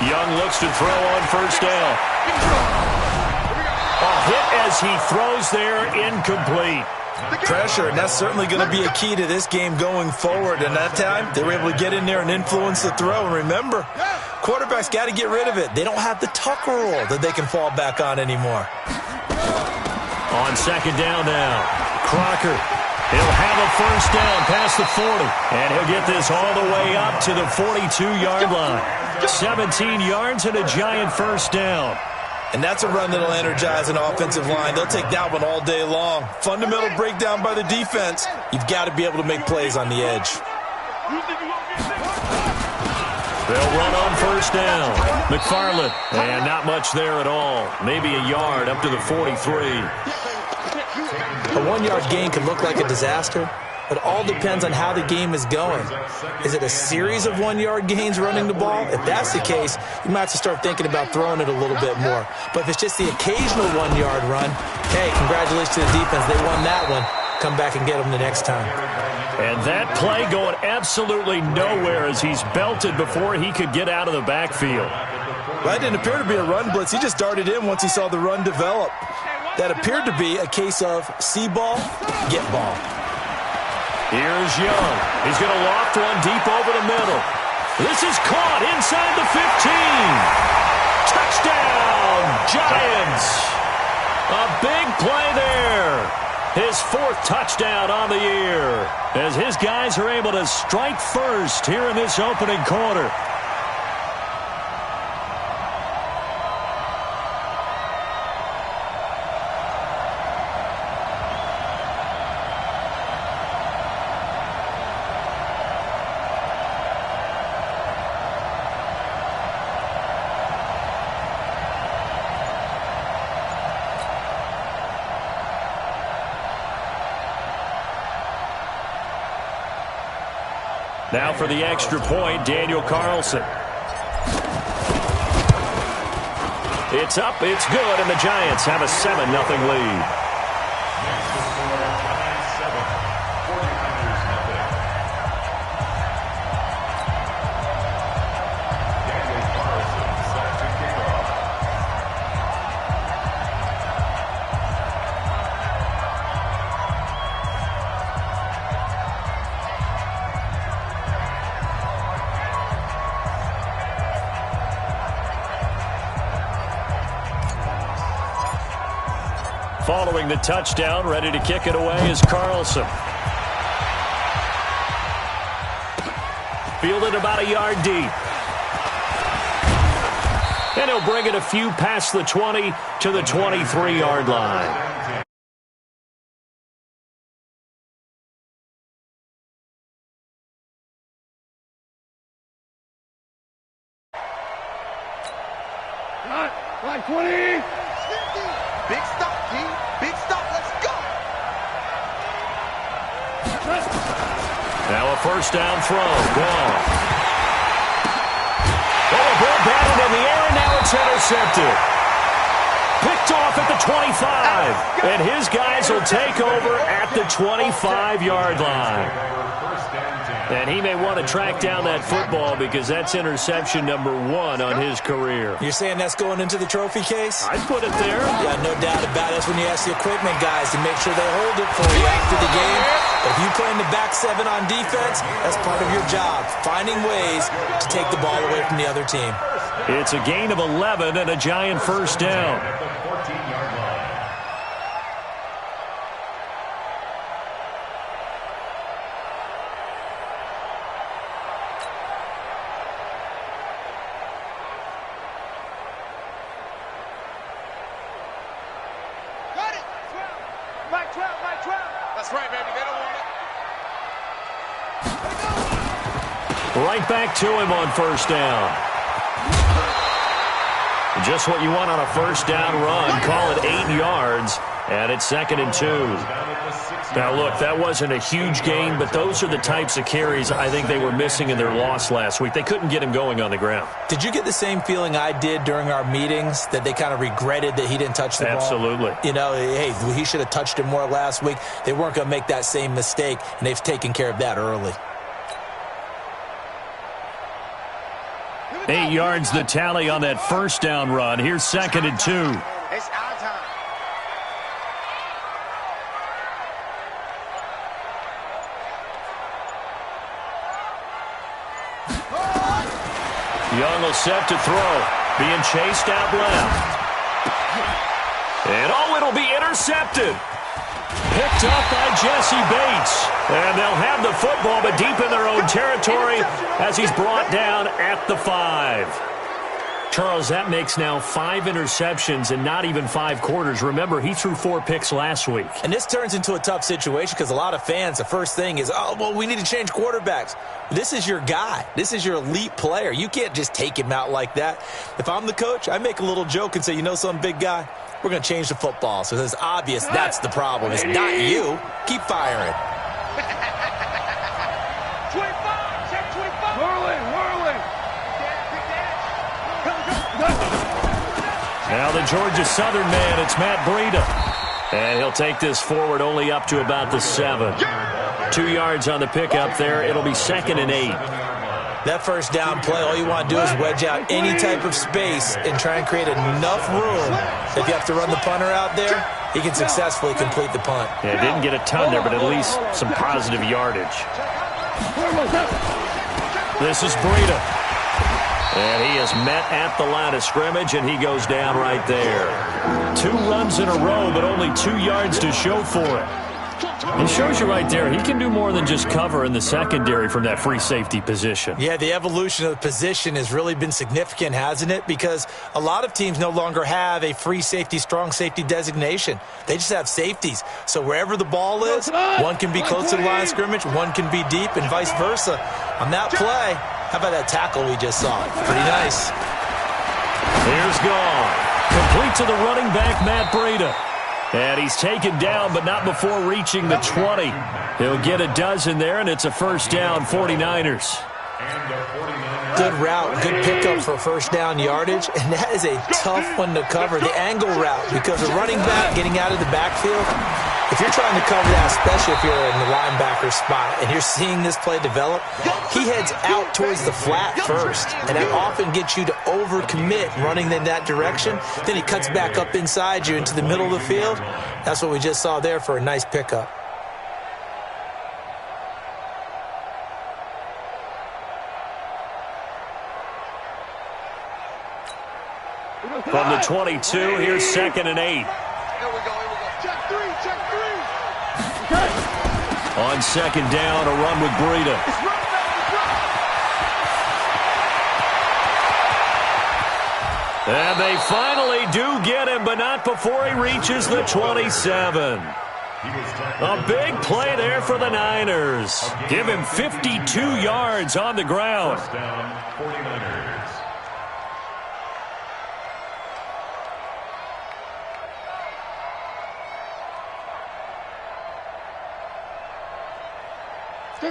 Young looks to throw on first down. A hit as he throws there, incomplete. Pressure, and that's certainly going to be a key to this game going forward. And that time, they were able to get in there and influence the throw. And remember, quarterbacks got to get rid of it. They don't have the Tucker rule that they can fall back on anymore. On second down now, Crocker. He'll have a first down past the 40. And he'll get this all the way up to the 42-yard line. 17 yards and a giant first down. And that's a run that'll energize an offensive line. They'll take that one all day long. Fundamental breakdown by the defense. You've got to be able to make plays on the edge. They'll run on first down. McFarland. And not much there at all. Maybe a yard up to the 43. A one-yard gain can look like a disaster. It all depends on how the game is going. Is it a series of one-yard gains running the ball? If that's the case, you might have to start thinking about throwing it a little bit more. But if it's just the occasional one-yard run, hey, congratulations to the defense. They won that one. Come back and get them the next time. And that play going absolutely nowhere as he's belted before he could get out of the backfield. That didn't appear to be a run blitz. He just darted in once he saw the run develop. That appeared to be a case of see ball, get ball. Here's Young. He's going to loft one deep over the middle. This is caught inside the 15. Touchdown, Giants. A big play there. His fourth touchdown on the year as his guys are able to strike first here in this opening quarter. Now for the extra point, Daniel Carlson. It's up, it's good, and the Giants have a 7-0 lead. Following the touchdown, ready to kick it away is Carlson. Fielded about a yard deep. And he'll bring it a few past the 20 to the 23-yard line. Line 20. Big stop, G. Big stop. Let's go. Now a first down throw. Gone. Oh, a ball batted in the air, and now it's intercepted. Picked off at the 25. And his guys will take over at the 25-yard line. And he may want to track down that football because that's interception number 1 on his career. You're saying that's going into the trophy case? I'd put it there. Yeah, no doubt about it. That's when you ask the equipment guys to make sure they hold it for you after the game. But if you play in the back 7 on defense, that's part of your job, finding ways to take the ball away from the other team. It's a gain of 11 and a Giant first down. That's right, baby. They don't want it. Right back to him on first down. Just what you want on a first down run. Call it 8 yards. And it's 2nd and 2. Now, look, that wasn't a huge gain, but those are the types of carries I think they were missing in their loss last week. They couldn't get him going on the ground. Did you get the same feeling I did during our meetings, that they kind of regretted that he didn't touch the ball? Absolutely. You know, hey, he should have touched it more last week. They weren't going to make that same mistake, and they've taken care of that early. 8 yards the tally on that first down run. Here's 2nd and 2. It's our time. Young will set to throw. Being chased out left. And it'll be intercepted. Picked up by Jesse Bates. And they'll have the football, but deep in their own territory as he's brought down at the 5. Charles, that makes now 5 interceptions in not even 5 quarters. Remember, he threw 4 picks last week. And this turns into a tough situation because a lot of fans, the first thing is, oh, well, we need to change quarterbacks. This is your guy. This is your elite player. You can't just take him out like that. If I'm the coach, I make a little joke and say, you know something, big guy? We're going to change the football. So it's obvious that's the problem. It's not you. Keep firing. 25, check 25. Whirling. Now the Georgia Southern man, it's Matt Breida. And he'll take this forward only up to about the 7. 2 yards on the pickup there. It'll be 2nd and 8. That first down play, all you want to do is wedge out any type of space and try and create enough room. If you have to run the punter out there, he can successfully complete the punt. Yeah, didn't get a ton there, but at least some positive yardage. This is Breida. And he is met at the line of scrimmage, and he goes down right there. 2 runs in a row, but only 2 yards to show for it. It shows you right there, he can do more than just cover in the secondary from that free safety position. Yeah, the evolution of the position has really been significant, hasn't it? Because a lot of teams no longer have a free safety, strong safety designation. They just have safeties. So wherever the ball is, one can be close to the line of scrimmage, one can be deep, and vice versa. On that play, how about that tackle we just saw? Pretty nice. Here's gone. Complete to the running back, Matt Breida. And he's taken down, but not before reaching the 20. He'll get a dozen there, and it's a first down, 49ers. Good route, good pickup for first down yardage, and that is a tough one to cover, the angle route, because a running back getting out of the backfield, if you're trying to cover that, especially if you're in the linebacker spot and you're seeing this play develop, he heads out towards the flat first, and that often gets you to overcommit running in that direction. Then he cuts back up inside you into the middle of the field. That's what we just saw there for a nice pickup. From the 22, here's 2nd and 8. Here we go. Check 3. On 2nd down, a run with Breida. And they finally do get him, but not before he reaches the 27. A big play there for the Niners. Give him 52 yards on the ground.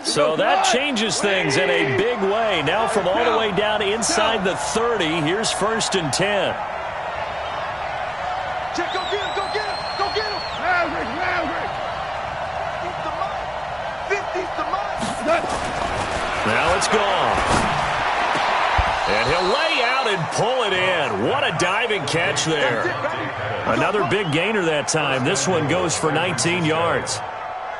So that changes things in a big way. Now from all the way down inside the 30, here's 1st and 10. Check, go get him. Maverick. 50's the mark. Now it's gone. And he'll lay out and pull it in. What a diving catch there. Another big gainer that time. This one goes for 19 yards.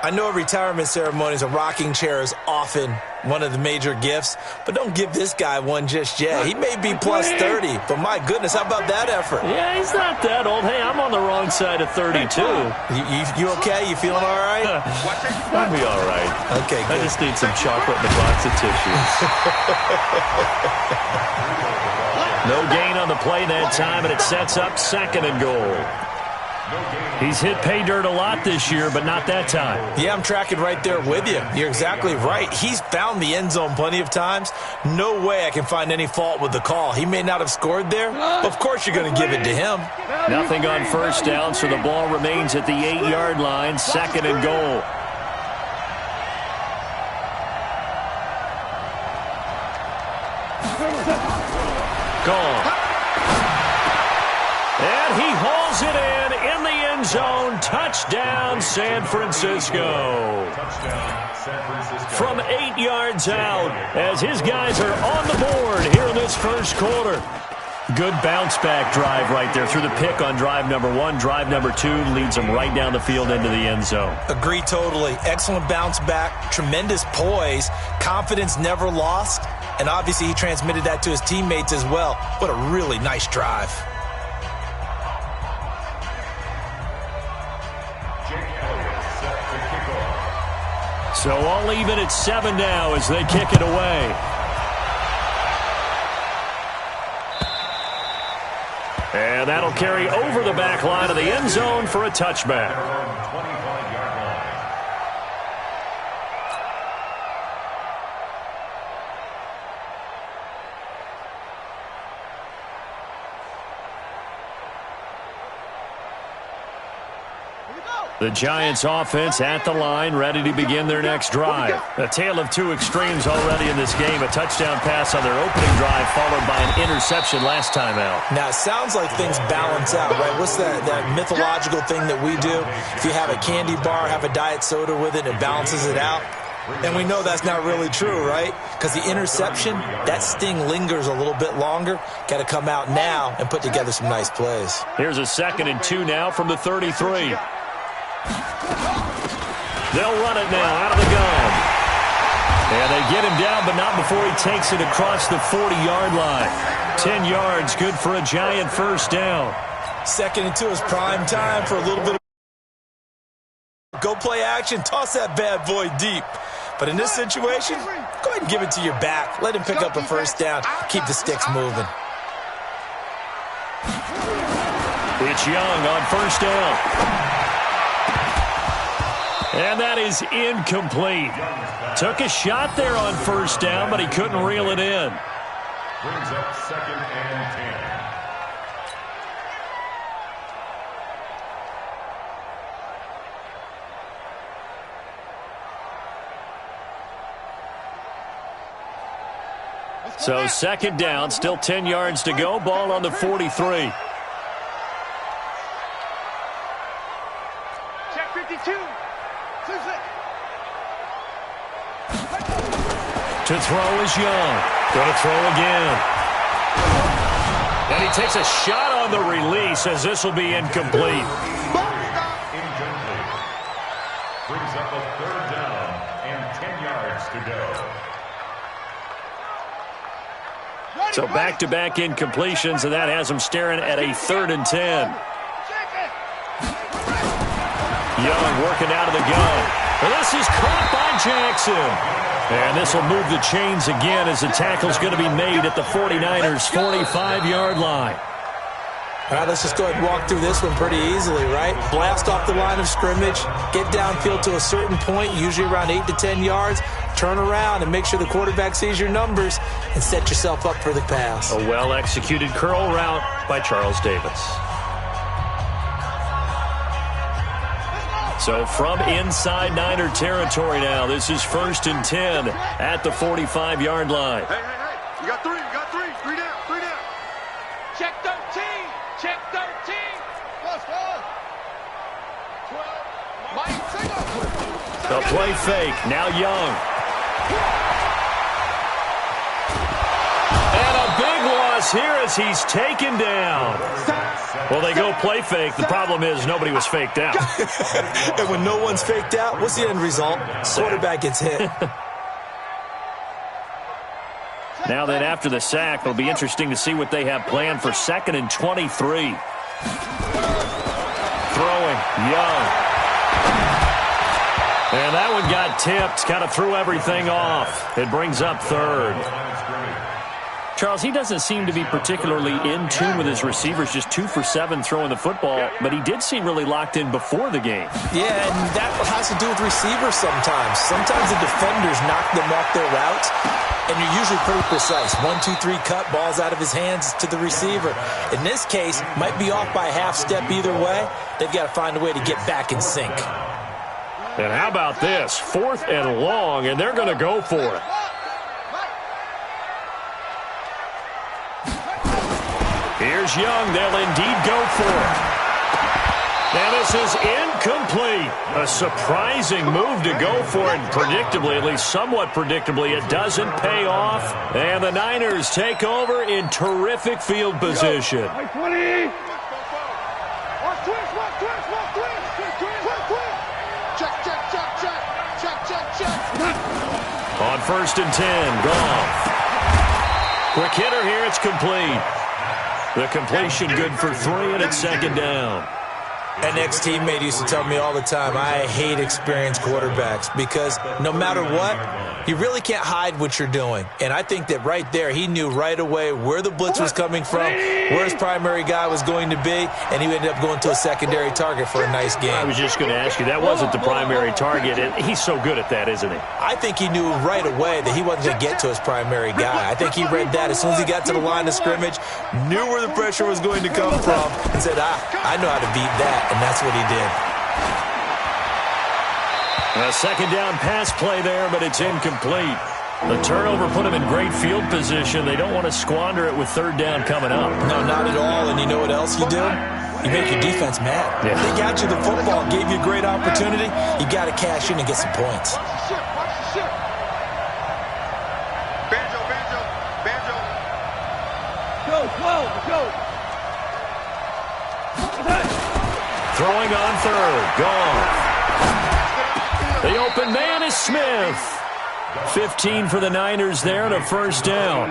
I know retirement ceremonies, a rocking chair is often one of the major gifts, but don't give this guy one just yet. He may be plus 30, but my goodness, how about that effort? Yeah, he's not that old. Hey, I'm on the wrong side of 32. You okay? You feeling all right? I'll be all right. Okay, good. I just need some chocolate and a box of tissues. No gain on the play that time, and it sets up 2nd and goal. He's hit pay dirt a lot this year, but not that time. Yeah, I'm tracking right there with you. You're exactly right. He's found the end zone plenty of times. No way I can find any fault with the call. He may not have scored there. Of course you're going to give it to him. Nothing on first down, so the ball remains at the 8-yard line, 2nd and goal. Gone. And he hauls it in the end zone. Touchdown, San Francisco. From 8 yards out, as his guys are on the board here in this first quarter. Good bounce-back drive right there through the pick on drive number 1. Drive number 2 leads them right down the field into the end zone. Agree totally. Excellent bounce back, tremendous poise, confidence never lost, and obviously he transmitted that to his teammates as well. What a really nice drive. So all even at 7 now as they kick it away. And that'll carry over the back line of the end zone for a touchback. The Giants offense at the line, ready to begin their next drive. A tale of two extremes already in this game. A touchdown pass on their opening drive, followed by an interception last time out. Now, it sounds like things balance out, right? What's that mythological thing that we do? If you have a candy bar, have a diet soda with it, it balances it out. And we know that's not really true, right? Because the interception, that sting lingers a little bit longer. Got to come out now and put together some nice plays. Here's a 2nd and 2 now from the 33. They'll run it now out of the gun. And they get him down, but not before he takes it across the 40-yard line. 10 yards, good for a Giant first down. 2nd and 2 is prime time for a little bit of go play action. Toss that bad boy deep. But in this situation, go ahead and give it to your back. Let him pick up a first down. Keep the sticks moving. It's Young on first down. And that is incomplete. Took a shot there on first down, but he couldn't reel it in. Brings up 2nd and 10. So 2nd down, still 10 yards to go. Ball on the 43. Check 52. To throw is Young. Going to throw again. And he takes a shot on the release as this will be incomplete. incomplete. Brings up a 3rd down and 10 yards to go. So back-to-back incompletions, and that has him staring at a 3rd and 10. Young working out of the gun. Well, this is caught by Jackson. And this will move the chains again as the tackle's going to be made at the 49ers' 45-yard line. All right, let's just go ahead and walk through this one pretty easily, right? Blast off the line of scrimmage, get downfield to a certain point, usually around 8 to 10 yards, turn around and make sure the quarterback sees your numbers and set yourself up for the pass. A well-executed curl route by Charles Davis. So from inside Niner territory now, this is 1st and 10 at the 45-yard line. Hey. You got 3. 3 down. Check 13. Check 13. Plus 12. The play fake. Now Young. And a big loss here as he's taken down. Well, they go play fake. The problem is nobody was faked out. And when no one's faked out, what's the end result? Quarterback gets hit. Now then, after the sack, it'll be interesting to see what they have planned for 2nd and 23. Throwing, Young. And that one got tipped, kind of threw everything off. It brings up 3rd. Charles, he doesn't seem to be particularly in tune with his receivers, just 2 for 7 throwing the football, but he did seem really locked in before the game. Yeah, and that has to do with receivers sometimes. Sometimes the defenders knock them off their routes, and you're usually pretty precise. 1, 2, 3 cut, balls out of his hands to the receiver. In this case, might be off by a half step either way. They've got to find a way to get back in sync. And how about this? 4th and long, and they're going to go for it. Here's Young. They'll indeed go for it. Now this is incomplete. A surprising move to go for it. Predictably, at least somewhat predictably, it doesn't pay off. And the Niners take over in terrific field position. Watch 20. Watch twist, watch twist, watch twist. Check, check, check, check. Check, check, check. On 1st and 10, Goff. Quick hitter here, it's complete. The completion good for 3, and it's 2nd down. An ex-teammate used to tell me all the time, I hate experienced quarterbacks because no matter what, you really can't hide what you're doing. And I think that right there, he knew right away where the blitz was coming from, where his primary guy was going to be, and he ended up going to a secondary target for a nice game. I was just going to ask you, that wasn't the primary target, and he's so good at that, isn't he? I think he knew right away that he wasn't going to get to his primary guy. I think he read that as soon as he got to the line of scrimmage, knew where the pressure was going to come from, and said, I know how to beat that. And that's what he did. A 2nd down pass play there, but it's incomplete. The turnover put him in great field position. They don't want to squander it with 3rd down coming up. No, not at all. And you know what else you do? You make your defense mad. Yeah. They got you the football, gave you a great opportunity. You got to cash in and get some points. Watch the ship, watch the ship. Banjo, banjo, banjo. Go. Throwing on 3rd. Goff. The open man is Smith. 15 for the Niners there and a 1st down.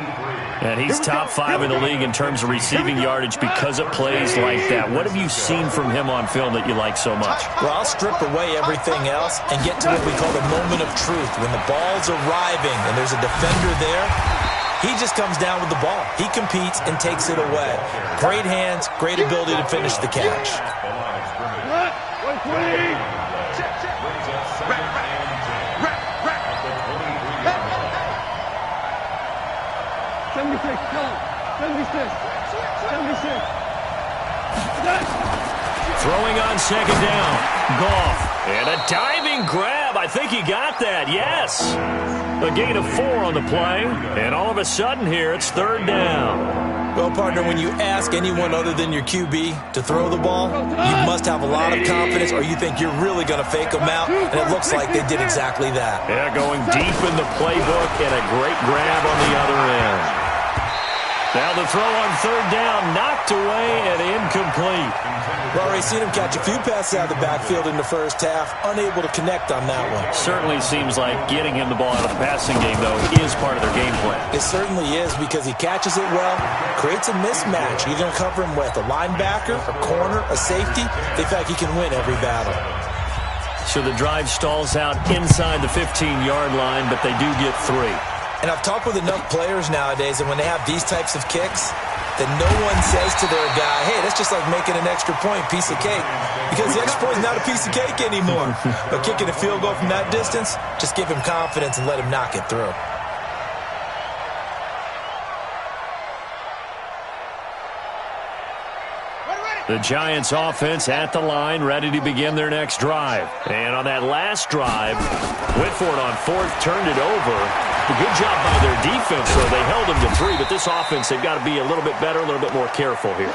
And he's top 5 in the league in terms of receiving yardage because of plays like that. What have you seen from him on film that you like so much? Well, I'll strip away everything else and get to what we call the moment of truth. When the ball's arriving and there's a defender there, he just comes down with the ball. He competes and takes it away. Great hands, great ability to finish the catch. 120. Throwing on 2nd down. Goff. And a diving grab. I think he got that. Yes. A gain of 4 on the play. And all of a sudden here, it's 3rd down. Well, partner, when you ask anyone other than your QB to throw the ball, you must have a lot of confidence or you think you're really going to fake them out, and it looks like they did exactly that. Yeah, going deep in the playbook and a great grab on the other end. Now the throw on 3rd down, knocked away and incomplete. Well, already seen him catch a few passes out of the backfield in the first half, unable to connect on that one. Certainly seems like getting him the ball out of the passing game, though, is part of their game plan. It certainly is because he catches it well, creates a mismatch. You're going to cover him with a linebacker, a corner, a safety. They feel like he can win every battle. So the drive stalls out inside the 15-yard line, but they do get 3. And I've talked with enough players nowadays that when they have these types of kicks, that no one says to their guy, hey, that's just like making an extra point, piece of cake. Because the extra point is not a piece of cake anymore. But kicking a field goal from that distance, just give him confidence and let him knock it through. The Giants offense at the line, ready to begin their next drive. And on that last drive, went for it on 4th, turned it over. A good job by their defense, though. They held them to 3, but this offense, they've got to be a little bit better, a little bit more careful here.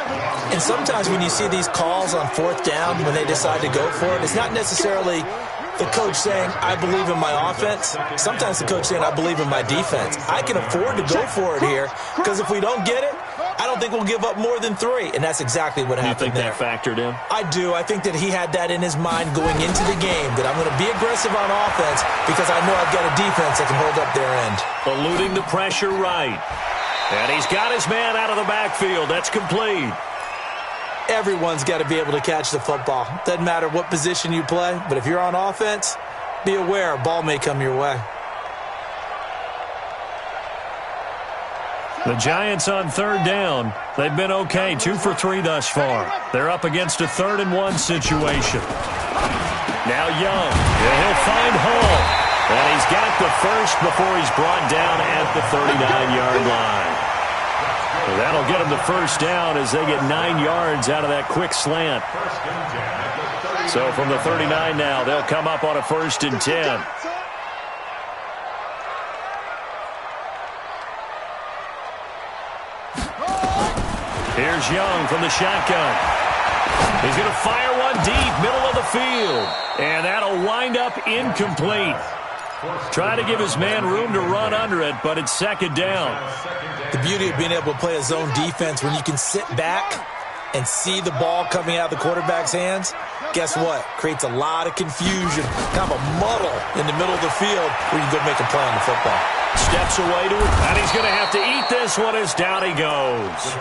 And sometimes when you see these calls on 4th down, when they decide to go for it, it's not necessarily the coach saying, I believe in my offense. Sometimes the coach saying, I believe in my defense. I can afford to go for it here, because if we don't get it, I don't think we'll give up more than 3, and that's exactly what happened there. You think that factored in? I do. I think that he had that in his mind going into the game, that I'm going to be aggressive on offense because I know I've got a defense that can hold up their end. Eluding the pressure right. And he's got his man out of the backfield. That's complete. Everyone's got to be able to catch the football. Doesn't matter what position you play, but if you're on offense, be aware a ball may come your way. The Giants on third down. They've been okay, 2 for 3 thus far. They're up against a 3rd-and-1 situation. Now Young, and he'll find Hall. And he's got the first before he's brought down at the 39-yard line. Well, that'll get him the first down as they get 9 yards out of that quick slant. So from the 39 now, they'll come up on a 1st and 10. Here's Young from the shotgun. He's going to fire one deep, middle of the field. And that'll wind up incomplete. Trying to give his man room to run under it, but it's 2nd down. The beauty of being able to play a zone defense when you can sit back and see the ball coming out of the quarterback's hands, guess what? Creates a lot of confusion, kind of a muddle in the middle of the field where you can go make a play on the football. Steps away to it, and he's going to have to eat this one as down he goes.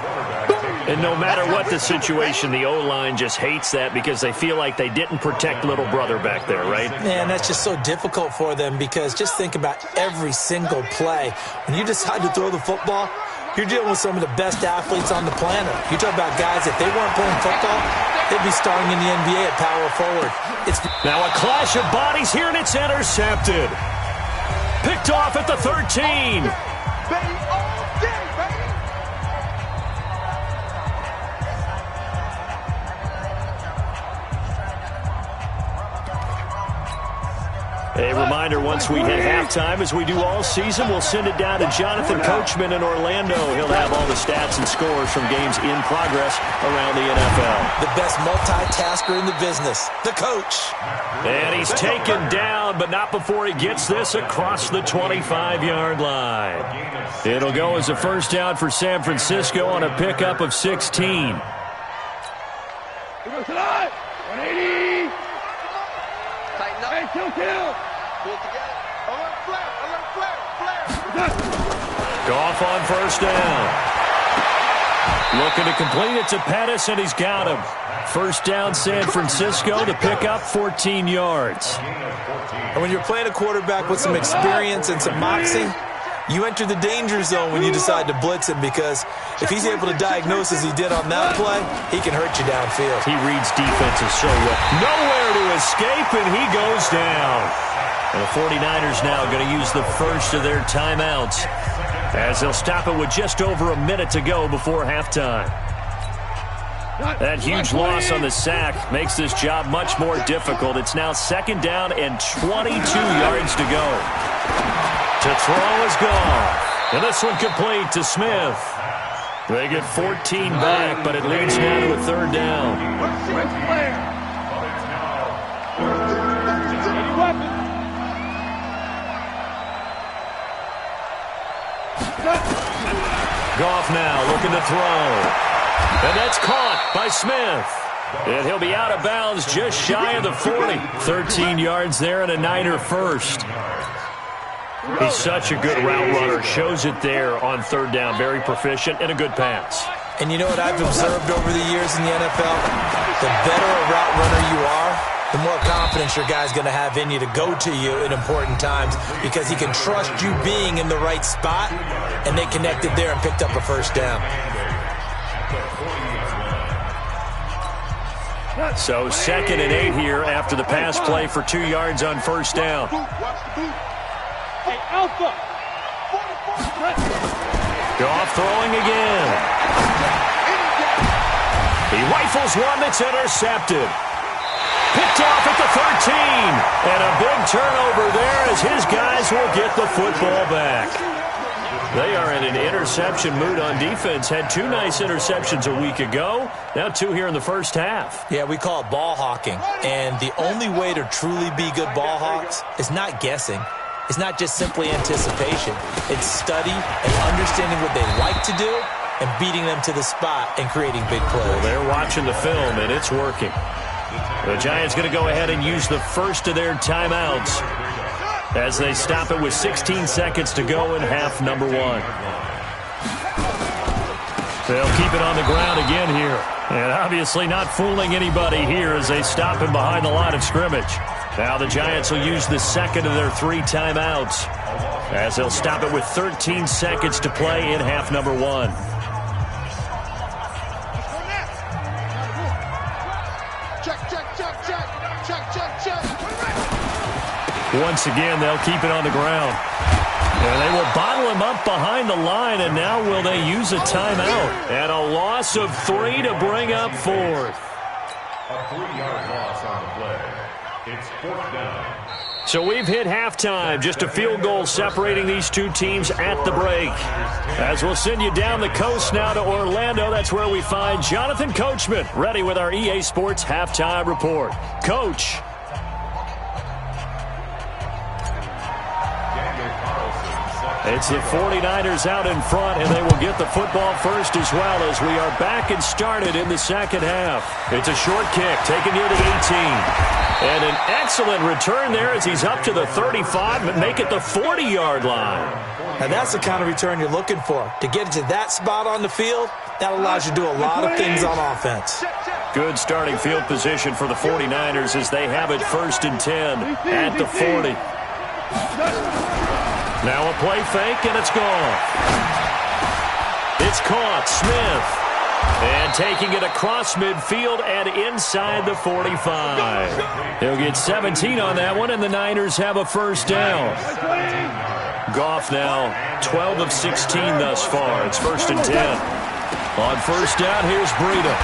And no matter what the situation, the O-line just hates that because they feel like they didn't protect little brother back there, right? Man, that's just so difficult for them because just think about every single play. When you decide to throw the football, you're dealing with some of the best athletes on the planet. You talk about guys, if they weren't playing football, they'd be starting in the NBA at power forward. Now a clash of bodies here, and it's intercepted. Picked off at the 13. A reminder, once we hit halftime, as we do all season, we'll send it down to Jonathan Coachman in Orlando. He'll have all the stats and scores from games in progress around the NFL. The best multitasker in the business, the coach. And he's taken down, but not before he gets this across the 25-yard line. It'll go as a 1st down for San Francisco on a pickup of 16. 180. Tighten up. Hey, kill. Pull together. Alert flare. Goff on 1st down. Looking to complete it to Pettis, and he's got him. 1st down, San Francisco. The pickup, 14 yards. And when you're playing a quarterback with some experience and some moxie, you enter the danger zone when you decide to blitz him because if he's able to diagnose as he did on that play, he can hurt you downfield. He reads defenses so well. Nowhere to escape, and he goes down. And the 49ers now going to use the first of their timeouts as they'll stop it with just over a minute to go before halftime. That huge loss on the sack makes this job much more difficult. It's now 2nd down and 22 yards to go. To throw is gone. And this one complete to Smith. They get 14 back, but it leads now to a 3rd down. Goff now looking to throw. And that's caught by Smith. And he'll be out of bounds just shy of the 40. 13 yards there and a Niner first. He's such a good route runner. Shows it there on 3rd down. Very proficient and a good pass. And you know what I've observed over the years in the NFL? The better a route runner you are, the more confidence your guy's going to have in you to go to you in important times because he can trust you being in the right spot, and they connected there and picked up a 1st down. So 2nd and 8 here after the pass play for 2 yards on 1st down. Hey, Alpha. Goff throwing again. He rifles one that's intercepted. Picked off at the 13. And a big turnover there as his guys will get the football back. They are in an interception mood on defense. Had 2 nice interceptions a week ago. Now 2 here in the 1st half. Yeah, we call it ball hawking. And the only way to truly be good ball hawks is not guessing. It's not just simply anticipation. It's study and understanding what they like to do and beating them to the spot and creating big plays. Well, they're watching the film, and it's working. The Giants going to go ahead and use the first of their timeouts as they stop it with 16 seconds to go in half number 1. They'll keep it on the ground again here. And obviously not fooling anybody here as they stop him behind the line of scrimmage. Now the Giants will use the second of their 3 timeouts as they'll stop it with 13 seconds to play in half number 1. Once again, they'll keep it on the ground. And they will bottle him up behind the line, and now will they use a timeout? And a loss of 3 to bring up 4th. A 3-yard loss on the play. It's 4th down. So we've hit halftime. Just a field goal separating these two teams at the break. As we'll send you down the coast now to Orlando, that's where we find Jonathan Coachman, ready with our EA Sports Halftime Report. Coach. It's the 49ers out in front, and they will get the football first as well as we are back and started in the second half. It's a short kick taken near the 18. And an excellent return there as he's up to the 35, but make it the 40-yard line. Now that's the kind of return you're looking for. To get to that spot on the field, that allows you to do a lot of things on offense. Good starting field position for the 49ers as they have it 1st and 10 at the 40. Now a play fake, and it's gone. It's caught. Smith. And taking it across midfield and inside the 45. He'll get 17 on that one, and the Niners have a first down. Goff now 12 of 16 thus far. It's 1st and 10. On first down, here's Breida.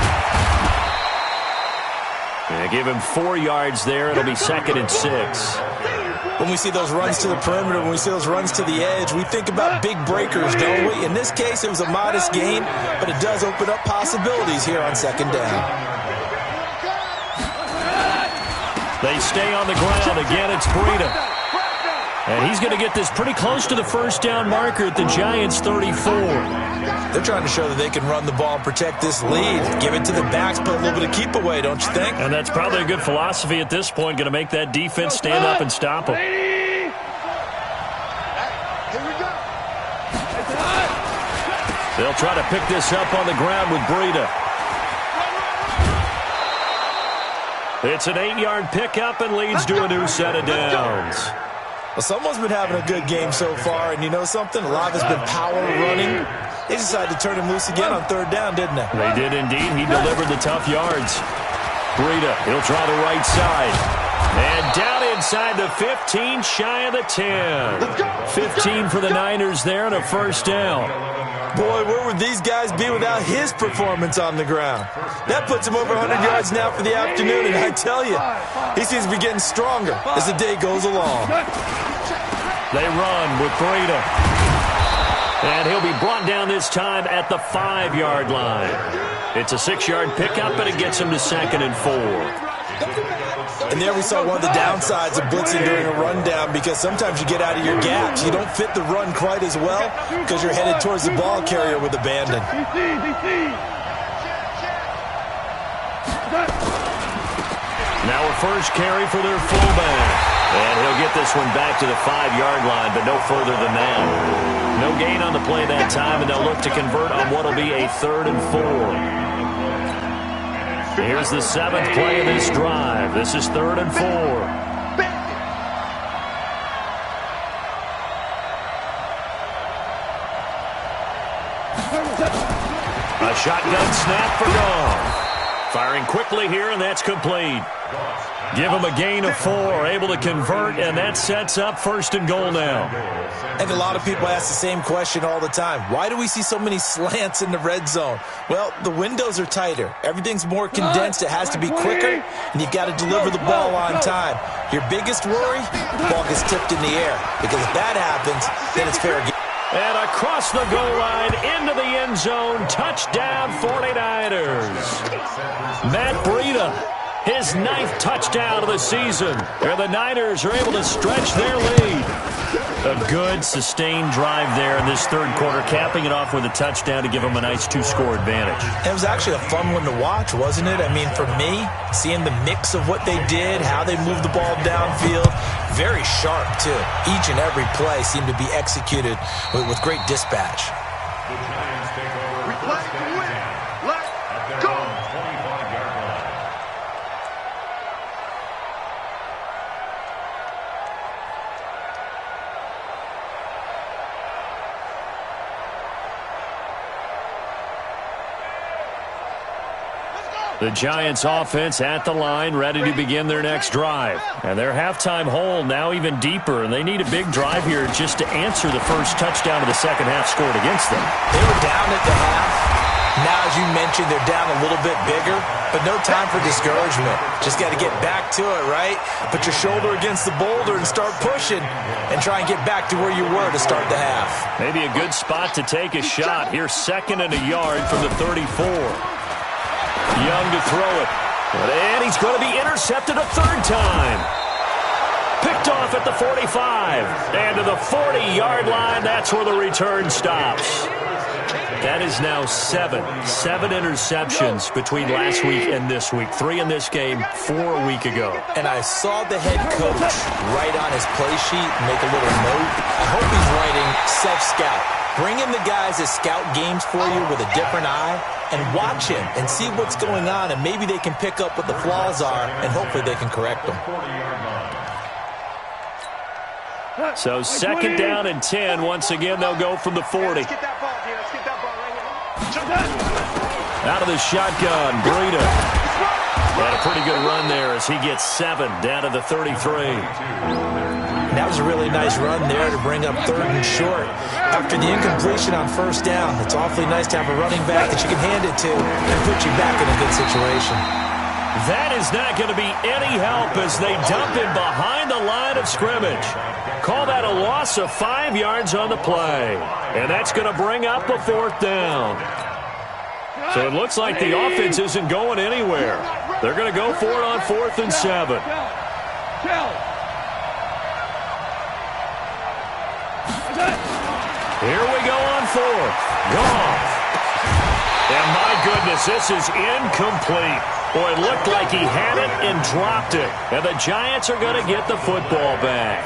And give him 4 yards there. It'll be 2nd and 6. When we see those runs to the perimeter, when we see those runs to the edge, we think about big breakers, don't we? In this case, it was a modest gain, but it does open up possibilities here on 2nd down. They stay on the ground. Again, it's Breida. And he's going to get this pretty close to the first down marker at the Giants' 34. They're trying to show that they can run the ball and protect this lead. Give it to the backs, put a little bit of keep away, don't you think? And that's probably a good philosophy at this point, going to make that defense stand up and stop them. They'll try to pick this up on the ground with Breida. It's an 8-yard pickup and leads to a new set of downs. Well, someone's been having a good game so far, and you know something? A lot of it's been power running. They decided to turn him loose again on 3rd down, didn't they? They did indeed. He delivered the tough yards. Breida, he'll try the right side. And down inside the 15, shy of the 10. 15 for the Niners there and a first down. Boy, where would these guys be without his performance on the ground? That puts him over 100 yards now for the afternoon, and I tell you, he seems to be getting stronger as the day goes along. They run with Breida. And he'll be brought down this time at the 5-yard line. It's a 6-yard pickup, and it gets him to 2nd and 4. And there we saw one of the downsides of blitzing during a rundown, because sometimes you get out of your gaps. You don't fit the run quite as well because you're headed towards the ball carrier with abandon. Now a first carry for their fullback. And he'll get this one back to the 5-yard line, but no further than that. No gain on the play that time, and they'll look to convert on what will be a 3rd and 4. Here's the 7th play of this drive. This is 3rd and 4. A shotgun snap for Goff. Firing quickly here, and that's complete. Give him a gain of 4, able to convert, and that sets up 1st and goal now. I think a lot of people ask the same question all the time. Why do we see so many slants in the red zone? Well, the windows are tighter. Everything's more condensed. It has to be quicker, and you've got to deliver the ball on time. Your biggest worry, the ball gets tipped in the air, because if that happens, then it's fair game. And across the goal line, into the end zone, touchdown 49ers. Matt Breida, his 9th touchdown of the season. And the Niners are able to stretch their lead. A good, sustained drive there in this 3rd quarter, capping it off with a touchdown to give them a nice 2-score advantage. It was actually a fun one to watch, wasn't it? I mean, for me, seeing the mix of what they did, how they moved the ball downfield, very sharp, too. Each and every play seemed to be executed with great dispatch. The Giants take over first and 10 at their own 25-yard line. The Giants offense at the line, ready to begin their next drive. And their halftime hole now even deeper, and they need a big drive here just to answer the first touchdown of the second half scored against them. They were down at the half. Now, as you mentioned, they're down a little bit bigger, but no time for discouragement. Just got to get back to it, right? Put your shoulder against the boulder and start pushing and try and get back to where you were to start the half. Maybe a good spot to take a shot. Here's 2nd and a yard from the 34. Young to throw it. And he's going to be intercepted a third time. Picked off at the 45. And to the 40-yard line, that's where the return stops. That is now 7 interceptions between last week and this week. 3 in this game, 4 a week ago. And I saw the head coach write on his play sheet, make a little note. I hope he's writing self-scout. Bring in the guys that scout games for you with a different eye and watch him and see what's going on, and maybe they can pick up what the flaws are, and hopefully they can correct them. So 2nd down and 10. Once again, they'll go from the 40. Out of the shotgun, Breida. Had a pretty good run there as he gets 7 down to the 33. That was a really nice run there to bring up 3rd and short. After the incompletion on 1st down, it's awfully nice to have a running back that you can hand it to and put you back in a good situation. That is not going to be any help as they dump him behind the line of scrimmage. Call that a loss of 5 yards on the play. And that's going to bring up a 4th down. So it looks like the offense isn't going anywhere. They're going to go for it on 4th and 7. Here we go on 4th. Goff. And my goodness, this is incomplete. Boy, it looked like he had it and dropped it. And the Giants are going to get the football back.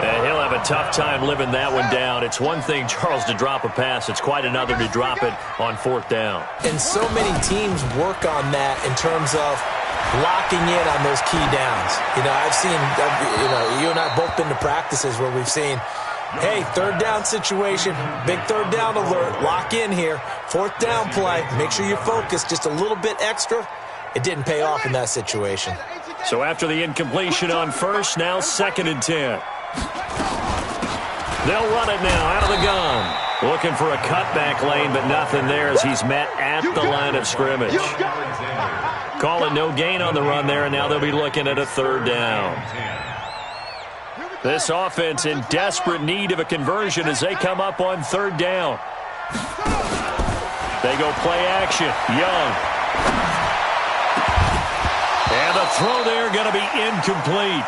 And he'll have a tough time living that one down. It's one thing, Charles, to drop a pass. It's quite another to drop it on 4th down. And so many teams work on that in terms of locking in on those key downs. You know, I've seen, you and I both been to practices where we've seen, hey, 3rd down situation, big 3rd down alert, lock in here, 4th down play, make sure you focus just a little bit extra. It didn't pay off in that situation. So after the incompletion on 1st, now 2nd and 10. They'll run it now out of the gun. Looking for a cutback lane, but nothing there as he's met at the line of scrimmage. Call it no gain on the run there, and now they'll be looking at a 3rd down. This offense in desperate need of a conversion as they come up on 3rd down. They go play action. Young. And the throw there going to be incomplete.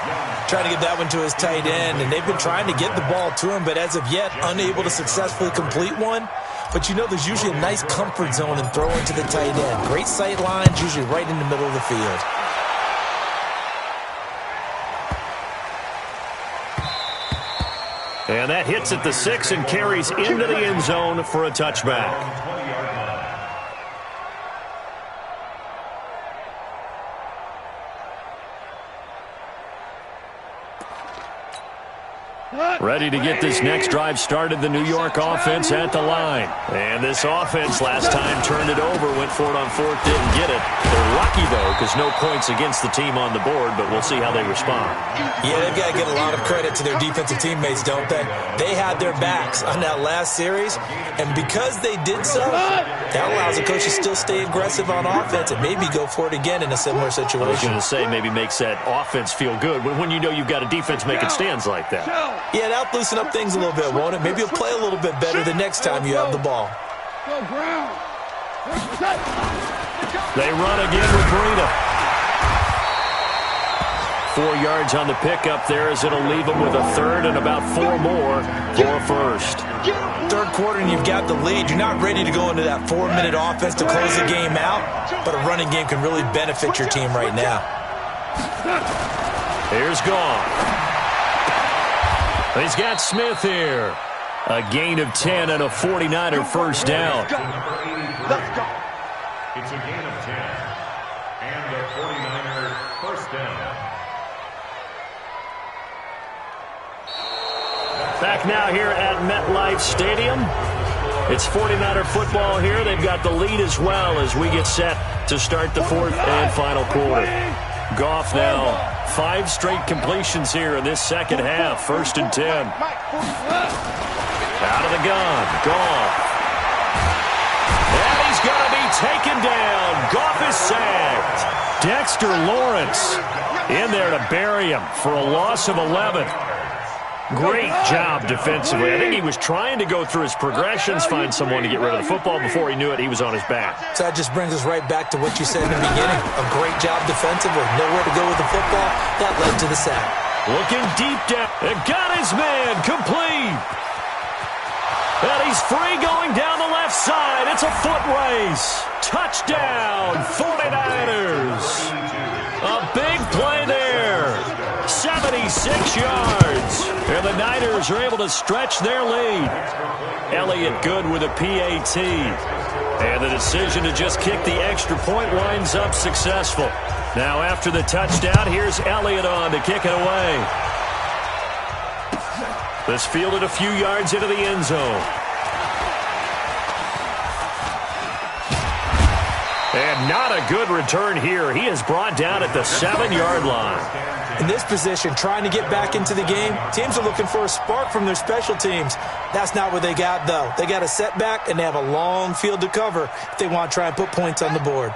Trying to get that one to his tight end, and they've been trying to get the ball to him, but as of yet, unable to successfully complete one. But you know there's usually a nice comfort zone in throwing to the tight end. Great sight lines, usually right in the middle of the field. And that hits at the 6 and carries into the end zone for a touchback. Ready to get this next drive started, the New York offense at the line. And this offense last time turned it over, went for it on 4th, didn't get it. They're lucky, though, because no points against the team on the board, but we'll see how they respond. Yeah, they've got to give a lot of credit to their defensive teammates, don't they? They had their backs on that last series, and because they did so, that allows the coach to still stay aggressive on offense and maybe go for it again in a similar situation. I was going to say maybe makes that offense feel good when you know you've got a defense making stands like that. Yeah, that'll loosen up things a little bit, won't it? Maybe you'll play a little bit better the next time you have the ball. They run again with Breida. 4 yards on the pickup there as it'll leave them with a 3rd and about 4 more for a 1st. 3rd quarter and you've got the lead. You're not ready to go into that 4-minute offense to close the game out, but a running game can really benefit your team right now. Here's Goff. He's got Smith here. A gain of 10 and a 49er 1st down. It's a gain of 10 and a 49er 1st down. Back now here at MetLife Stadium. It's 49er football here. They've got the lead as well as we get set to start the fourth and final quarter. Goff now 5 straight completions here in this second half. 1st and 10. Out of the gun. Goff. And he's going to be taken down. Goff is sacked. Dexter Lawrence in there to bury him for a loss of 11. Great job defensively. I think he was trying to go through his progressions, find someone to get rid of the football. Before he knew it, he was on his back. So that just brings us right back to what you said in the beginning. A great job defensively. Nowhere to go with the football. That led to the sack. Looking deep down. And got his man complete. And he's free going down the left side. It's a foot race. Touchdown, 49ers. A big play there. 76 yards. And the Niners are able to stretch their lead. Elliott good with a PAT. And the decision to just kick the extra point winds up successful. Now after the touchdown, here's Elliott on to kick it away. This fielded a few yards into the end zone. And not a good return here. He is brought down at the 7-yard line. In this position, trying to get back into the game, teams are looking for a spark from their special teams. That's not what they got, though. They got a setback, and they have a long field to cover if they want to try and put points on the board.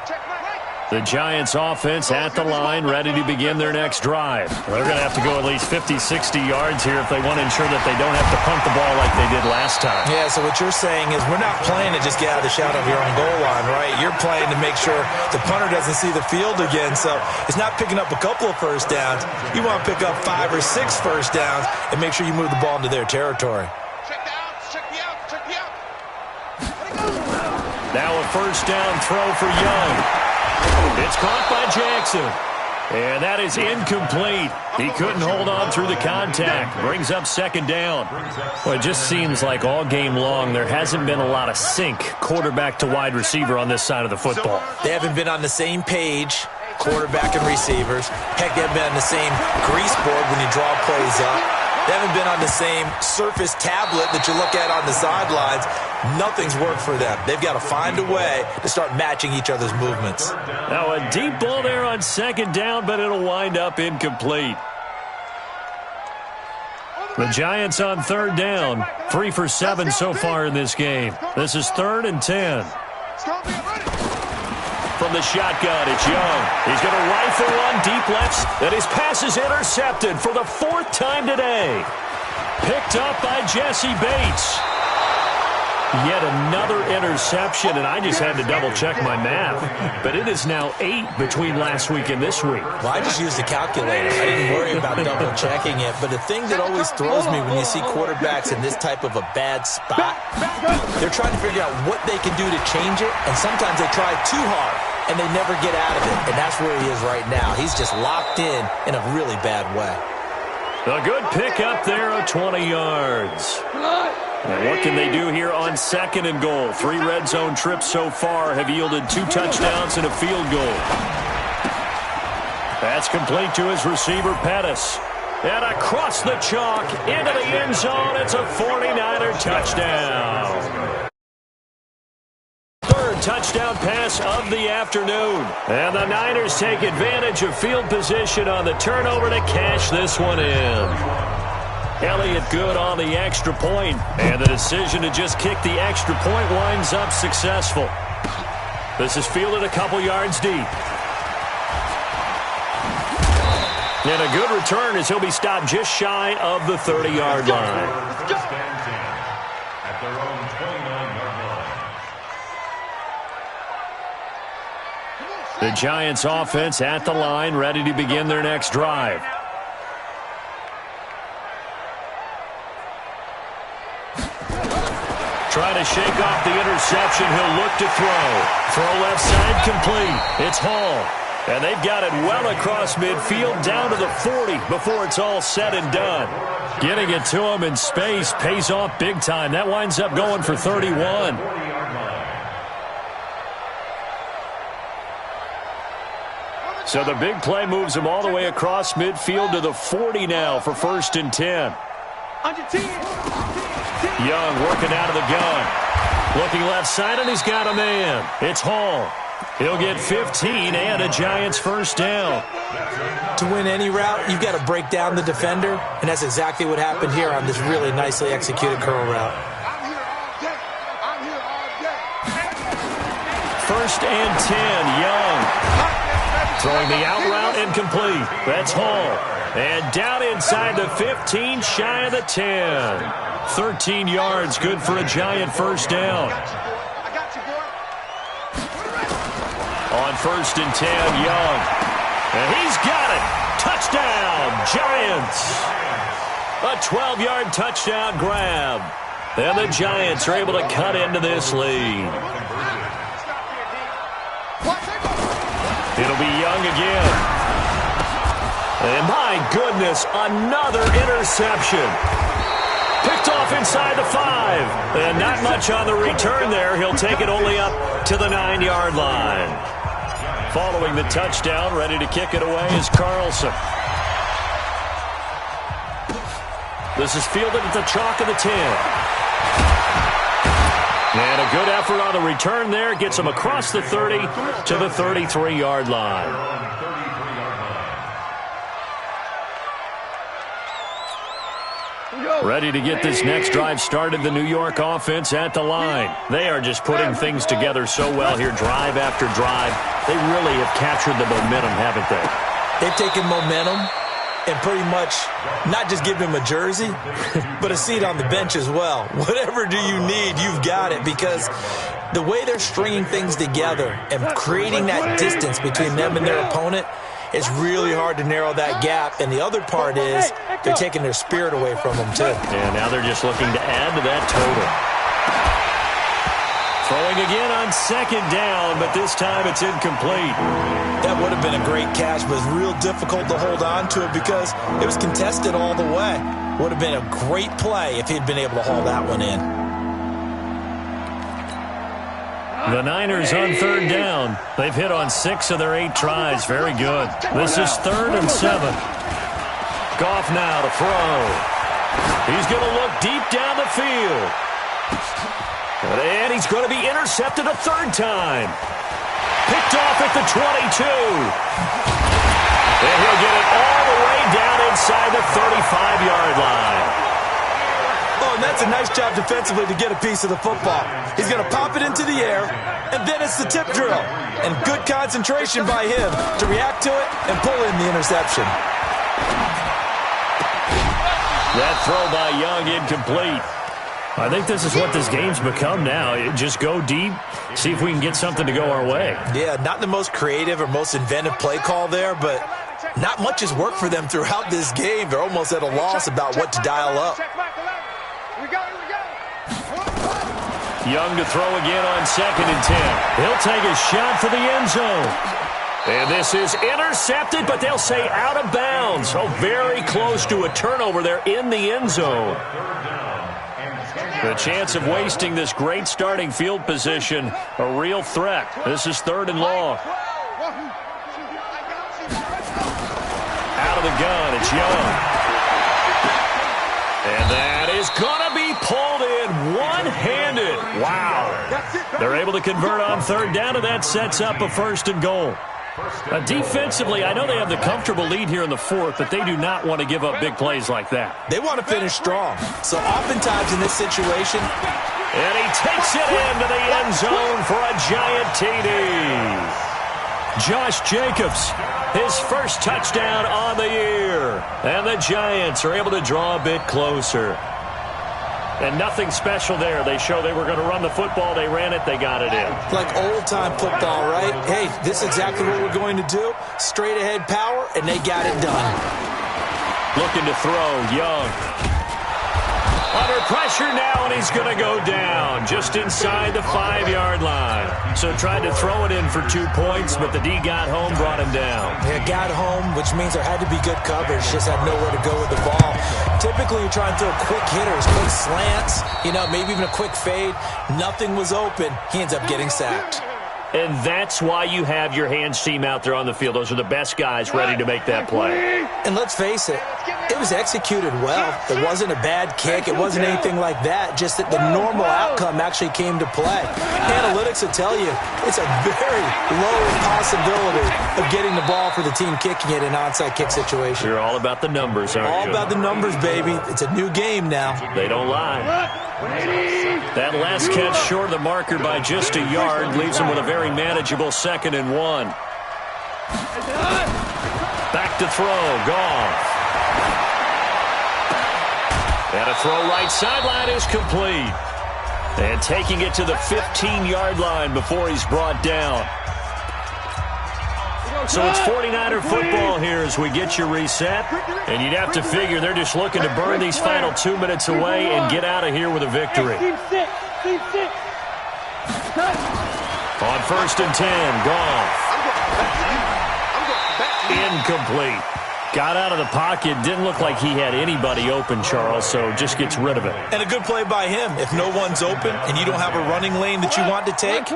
The Giants offense at the line, ready to begin their next drive. They're going to have to go at least 50, 60 yards here if they want to ensure that they don't have to punt the ball like they did last time. Yeah, so what you're saying is we're not playing to just get out of the shadow of your own goal line, right? You're playing to make sure the punter doesn't see the field again. So it's not picking up a couple of first downs. You want to pick up 5 or 6 first downs and make sure you move the ball into their territory. Now a first down throw for Young. It's caught by Jackson. And that is incomplete. He couldn't hold on through the contact. Brings up 2nd down. Well, it just seems like all game long there hasn't been a lot of sync quarterback to wide receiver on this side of the football. They haven't been on the same page, quarterback and receivers. Heck, they haven't been on the same grease board when you draw plays up. They haven't been on the same surface tablet that you look at on the sidelines. Nothing's worked for them. They've got to find a way to start matching each other's movements. Now a deep ball there on 2nd down, but it'll wind up incomplete. The Giants on 3rd down. 3 for 7 so far in this game. This is 3rd and 10. From the shotgun, it's Young. He's going to rifle one deep left, and his pass is intercepted for the 4th time today. Picked up by Jesse Bates. Yet another interception, and I just had to double-check my math. But it is now 8 between last week and this week. Well, I just used a calculator. I didn't worry about double-checking it. But the thing that always throws me when you see quarterbacks in this type of a bad spot, they're trying to figure out what they can do to change it, and sometimes they try too hard, and they never get out of it. And that's where he is right now. He's just locked in a really bad way. A good pick up there of 20 yards. And what can they do here on 2nd and goal? 3 red zone trips so far have yielded 2 touchdowns and a field goal. That's complete to his receiver, Pettis. And across the chalk into the end zone. It's a 49er touchdown. 3rd touchdown pass of the afternoon. And the Niners take advantage of field position on the turnover to cash this one in. Elliott good on the extra point, and the decision to just kick the extra point winds up successful. This is fielded a couple yards deep. And a good return as he'll be stopped just shy of the 30-yard line. At their own 29-yard line. The Giants offense at the line, ready to begin their next drive. Trying to shake off the interception. He'll look to throw. Throw left side complete. It's Hall. And they've got it well across midfield down to the 40 before it's all said and done. Getting it to him in space pays off big time. That winds up going for 31. So the big play moves him all the way across midfield to the 40 now for 1st and 10. Young working out of the gun. Looking left side, and he's got a man. It's Hall. He'll get 15 and a Giants first down. To win any route, you've got to break down the defender, and that's exactly what happened here on this really nicely executed curl route. I'm here all day. I'm here all day. First and 10, Young. Throwing the out route incomplete. That's Hall. And down inside the 15, shy of the 10. 13 yards, good for a Giant first down. I got you, boy. On first and 10, Young. And he's got it. Touchdown, Giants. A 12-yard touchdown grab. And the Giants are able to cut into this lead. It'll be Young again. And my goodness, another interception. Picked off inside the 5. And not much on the return there. He'll take it only up to the 9-yard line. Following the touchdown, ready to kick it away is Carlson. This is fielded at the chalk of the 10. And a good effort on the return there. Gets him across the 30 to the 33-yard line. Ready to get this next drive started, the New York offense at the line. They are just putting things together so well here, drive after drive. They really have captured the momentum, haven't they? They've taken momentum and pretty much not just given him a jersey, but a seat on the bench as well. Whatever do you need, you've got it, because the way they're stringing things together and creating that distance between them and their opponent, it's really hard to narrow that gap. And the other part is they're taking their spirit away from them, too. And now they're just looking to add to that total. Throwing again on second down, but this time it's incomplete. That would have been a great catch, but it's real difficult to hold on to it because it was contested all the way. Would have been a great play if he'd been able to haul that one in. The Niners on third down. They've hit on 6 of their 8 tries. Very good. This is 3rd and 7. Goff now to throw. He's going to look deep down the field. And he's going to be intercepted a 3rd time. Picked off at the 22. And he'll get it all the way down inside the 35-yard line. Oh, and that's a nice job defensively to get a piece of the football. He's going to pop it into the air, and then it's the tip drill. And good concentration by him to react to it and pull in the interception. That throw by Young incomplete. I think this is what this game's become now. Just go deep, see if we can get something to go our way. Yeah, not the most creative or most inventive play call there, but not much has worked for them throughout this game. They're almost at a loss about what to dial up. Young to throw again on 2nd and 10. He'll take a shot for the end zone. And this is intercepted, but they'll say out of bounds. So very close to a turnover there in the end zone. The chance of wasting this great starting field position, a real threat. This is 3rd and long. Out of the gun, it's Young. And that is going to be pulled in one-handed. Wow. They're able to convert on 3rd down, and that sets up a 1st and goal. Defensively, I know they have the comfortable lead here in the 4th, but they do not want to give up big plays like that. They want to finish strong. So oftentimes in this situation, and he takes it into the end zone for a Giant TD. Josh Jacobs, his first touchdown on the year. And the Giants are able to draw a bit closer. And nothing special there. They show they were going to run the football. They ran it. They got it in. Like old-time football, right? Hey, this is exactly what we're going to do. Straight-ahead power, and they got it done. Looking to throw, Young. Under pressure now, and he's going to go down just inside the 5-yard line. So tried to throw it in for 2 points, but the D got home, brought him down. Yeah, got home, which means there had to be good coverage. Just had nowhere to go with the ball. Typically, you're trying to throw quick hitters, quick slants, maybe even a quick fade. Nothing was open. He ends up getting sacked. And that's why you have your hands team out there on the field. Those are the best guys ready to make that play. And let's face it, it was executed well. It wasn't a bad kick. It wasn't anything like that. Just that the normal outcome actually came to play. Analytics will tell you it's a very low possibility of getting the ball for the team kicking it in an onside kick situation. You're all about the numbers, aren't you? All about the numbers, baby. It's a new game now. They don't lie. That last catch short of the marker by just a yard leaves them with a very manageable 2nd and 1. Back to throw. Goff. And a throw right sideline is complete. And taking it to the 15-yard line before he's brought down. So it's 49er football here as we get you reset. And you'd have to figure they're just looking to burn these final 2 minutes away and get out of here with a victory. On 1st and 10, Goff. Incomplete. Got out of the pocket. Didn't look like he had anybody open, Charles, so just gets rid of it. And a good play by him. If no one's open and you don't have a running lane that you want to take,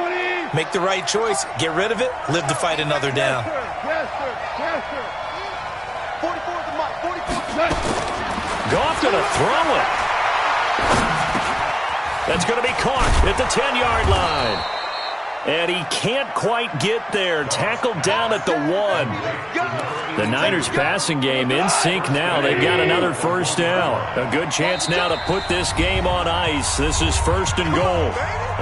make the right choice. Get rid of it. Live to fight another down. Goff going to throw it. That's going to be caught at the 10-yard line. And he can't quite get there. Tackled down at the 1. The Niners passing game in sync now. They've got another first down. A good chance now to put this game on ice. This is 1st and goal.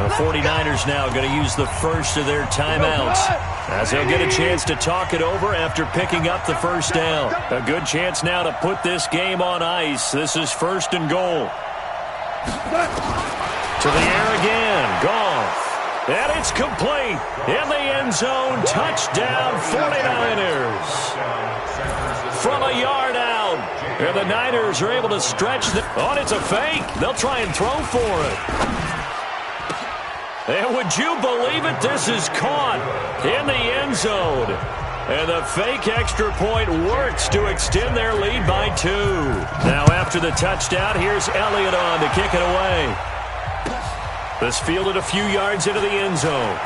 The 49ers now going to use the first of their timeouts as they'll get a chance to talk it over after picking up the first down. A good chance now to put this game on ice. This is 1st and goal. To the air again. Goff. And it's complete in the end zone. Touchdown 49ers. From a yard out. And the Niners are able to stretch the... Oh, it's a fake. They'll try and throw for it. And would you believe it? This is caught in the end zone. And the fake extra point works to extend their lead by 2. Now after the touchdown, here's Elliott on to kick it away. This fielded a few yards into the end zone.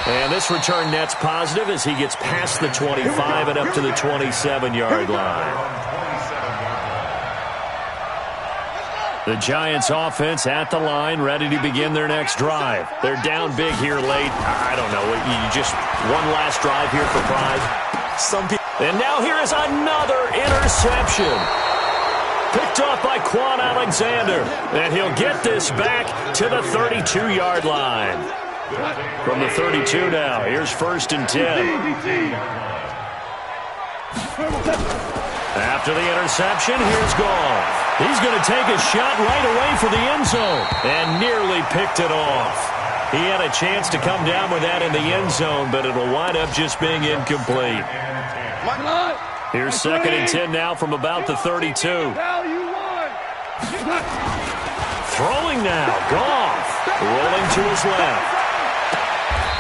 And this return net's positive as he gets past the 25 and up to the 27-yard line. The Giants offense at the line, ready to begin their next drive. They're down big here late. I don't know. You just one last drive here for pride. And now here is another interception. Picked off by Quan Alexander. And he'll get this back to the 32-yard line. From the 32 now, here's 1st and 10. After the interception, here's Goff. He's going to take a shot right away for the end zone. And nearly picked it off. He had a chance to come down with that in the end zone, but it'll wind up just being incomplete. Here's 2nd and 10 now from about the 32. Throwing now, Goff. Rolling to his left.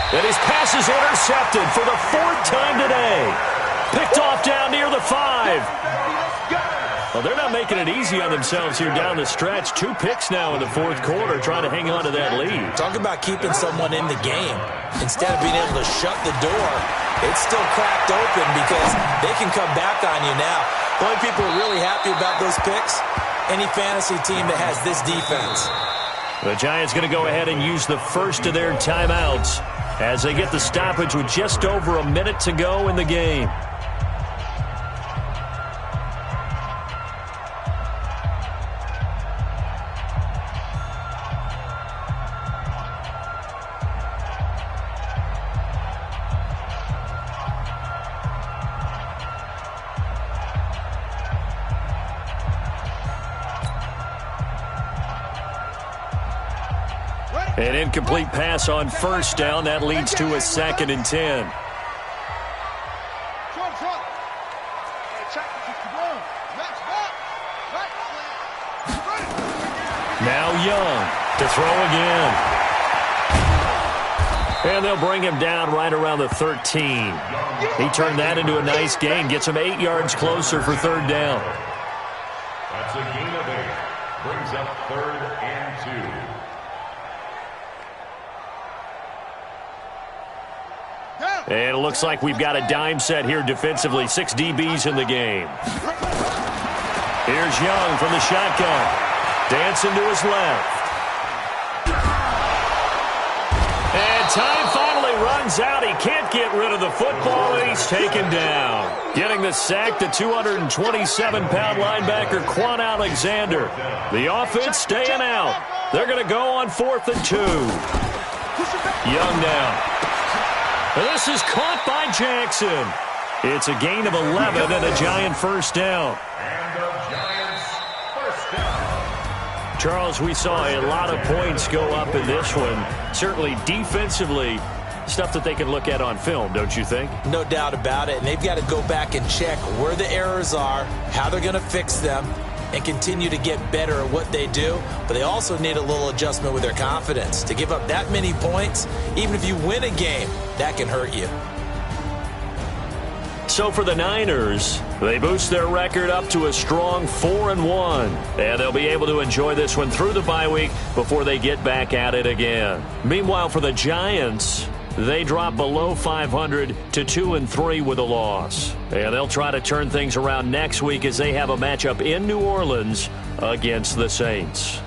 And his pass is intercepted for the 4th time today. Picked off down near the 5. Well, they're not making it easy on themselves here down the stretch. 2 picks now in the 4th quarter trying to hang on to that lead. Talk about keeping someone in the game. Instead of being able to shut the door, it's still cracked open because they can come back on you now. The only people who are really happy about those picks, any fantasy team that has this defense. The Giants going to go ahead and use the first of their timeouts as they get the stoppage with just over a minute to go in the game. An incomplete pass on 1st down. That leads to a 2nd and 10. Now Young to throw again. And they'll bring him down right around the 13. He turned that into a nice gain. Gets him 8 yards closer for 3rd down. That's a gain of 8. Brings up 3rd and 2. And it looks like we've got a dime set here defensively. 6 DBs in the game. Here's Young from the shotgun. Dancing to his left. And time finally runs out. He can't get rid of the football, and he's taken down. Getting the sack, the 227-pound linebacker, Quan Alexander. The offense staying out. They're going to go on 4th and 2. Young now. This is caught by Jackson. It's a gain of 11 and a Giant first down. Charles, we saw a lot of points go up in this one. Certainly defensively, stuff that they can look at on film, don't you think? No doubt about it. And they've got to go back and check where the errors are, how they're going to fix them, and continue to get better at what they do. But they also need a little adjustment with their confidence. To give up that many points, even if you win a game, that can hurt you. So for the Niners, they boost their record up to a strong 4-1. And they'll be able to enjoy this one through the bye week before they get back at it again. Meanwhile, for the Giants, they drop below 500 to 2-3 with a loss. And they'll try to turn things around next week as they have a matchup in New Orleans against the Saints.